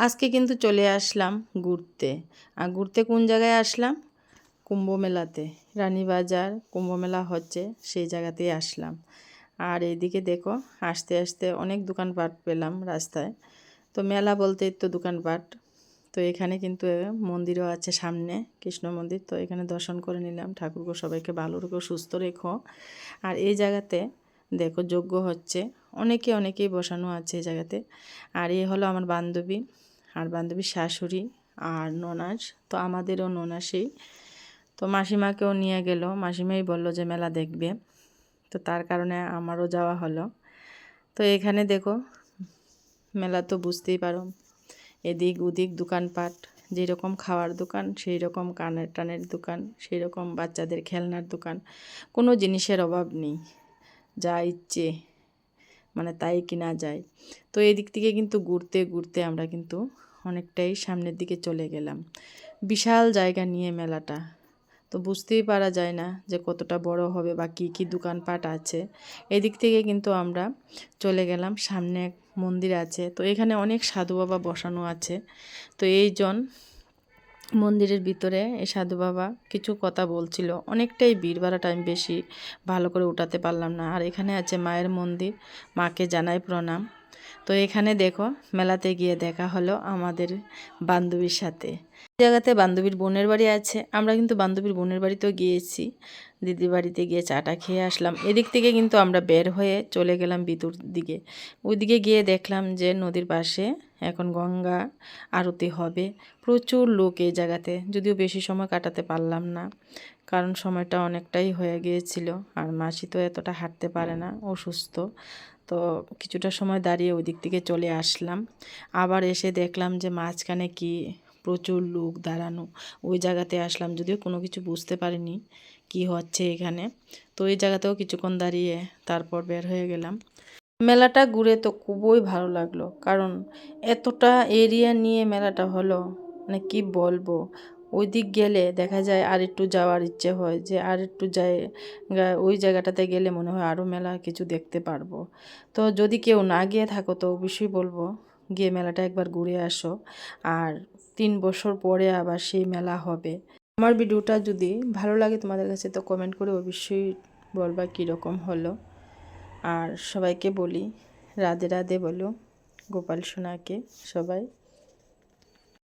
আজকে কিন্তু চলে আসলাম ঘুরতে। আর ঘুরতে কোন জায়গায় আসলাম? কুম্ভ মেলাতে। রানীবাজার কুম্ভ মেলা হচ্ছে, সেই জায়গাতেই আসলাম। আর এইদিকে দেখো, আসতে আসতে অনেক দোকানপাট পেলাম রাস্তায়। তো মেলা বলতে তো দোকানপাট। তো এখানে কিন্তু মন্দিরও আছে সামনে, কৃষ্ণ মন্দির। তো এখানে দর্শন করে নিলাম। ঠাকুরকে সবাইকে ভালো রেখো, সুস্থ রেখো। আর এই জায়গাতে দেখো যজ্ঞ হচ্ছে, অনেকেই বসানো আছে এই জায়গাতে। আর এই হলো আমার বান্ধবী, আর বান্ধবীর শাশুড়ি আর ননাস। তো আমাদেরও ননাসই। তো মাসিমাকেও নিয়ে গেল, মাসিমাই বলল যে মেলা দেখবে। তো তার কারণে আমারও যাওয়া হলো। তো এখানে দেখো মেলা তো বুঝতেই পারো, এদিক ওদিক দোকানপাট, যেরকম খাওয়ার দোকান সেই রকম কানের টানের দোকান, সেই রকম বাচ্চাদের খেলনার দোকান, কোনো জিনিসের অভাব নেই। যা ইচ্ছে মানে তাই কিনা যায়। তো এই দিক থেকে কিন্তু ঘুরতে ঘুরতে আমরা কিন্তু অনেকটাই সামনের দিকে চলে গেলাম। বিশাল জায়গা নিয়ে মেলাটা, তো বুঝতেই পারা যায় না যে কতটা বড় হবে বা কী কী দোকানপাট আছে। এদিক থেকে কিন্তু আমরা চলে গেলাম, সামনে এক মন্দির আছে। তো এখানে অনেক সাধু বাবা বসানো আছে। তো এইজন মন্দিরের ভিতরে এই সাধু বাবা কিছু কথা বলছিল। অনেকটাই ভিড় বাড়াটা আমি বেশি ভালো করে উঠাতে পারলাম না। আর এখানে আছে মায়ের মন্দির, মাকে জানাই প্রণাম। তো এখানে দেখো মেলাতে গিয়ে দেখা হলো আমাদের বান্ধবীর সাথে। জায়গাতে বান্ধবীর বোনের বাড়ি আছে, আমরা কিন্তু বান্ধবীর বোনের বাড়িতেও গিয়েছি। দিদির বাড়িতে গিয়ে চাটা খেয়ে আসলাম। এদিক থেকে কিন্তু আমরা বের হয়ে চলে গেলাম বিদুর দিকে। ওইদিকে গিয়ে দেখলাম যে নদীর পাশে এখন গঙ্গা আরতি হবে। প্রচুর লোক এই জায়গাতে, যদিও বেশি সময় কাটাতে পারলাম না, কারণ সময়টা অনেকটাই হয়ে গিয়েছিল। আর মাসি তো এতটা হাঁটতে পারে না, অসুস্থ। তো কিছুটা সময় দাঁড়িয়ে ওই দিক থেকে চলে আসলাম। আবার এসে দেখলাম যে মাঝখানে কি প্রচুর লোক দাঁড়ানো। ওই জায়গাতে আসলাম, যদিও কোনো কিছু বুঝতে পারিনি কি হচ্ছে এখানে। তো ওই জায়গাতেও কিছুক্ষণ দাঁড়িয়ে তারপর বের হয়ে গেলাম। মেলাটা ঘুরে তো খুবই ভালো লাগলো, কারণ এতটা এরিয়া নিয়ে মেলাটা হলো, মানে কি বলবো। ওই দিক গেলে দেখা যায় আর একটু যাওয়ার ইচ্ছে হয়, যে আর একটু যাই, ওই জায়গাটাতে গেলে মনে হয় আরও মেলা কিছু দেখতে পারবো। তো যদি কেউ না গিয়ে থাকো তো অবশ্যই বলবো গিয়ে মেলাটা একবার ঘুরে আসো। আর 3 বছর পরে আবার সেই মেলা হবে। আমার ভিডিওটা যদি ভালো লাগে তোমাদের কাছে তো কমেন্ট করে অবশ্যই বলবা কীরকম হলো। আর সবাইকে বলি রাধে রাধে বলো, গোপাল সোনাকে সবাই।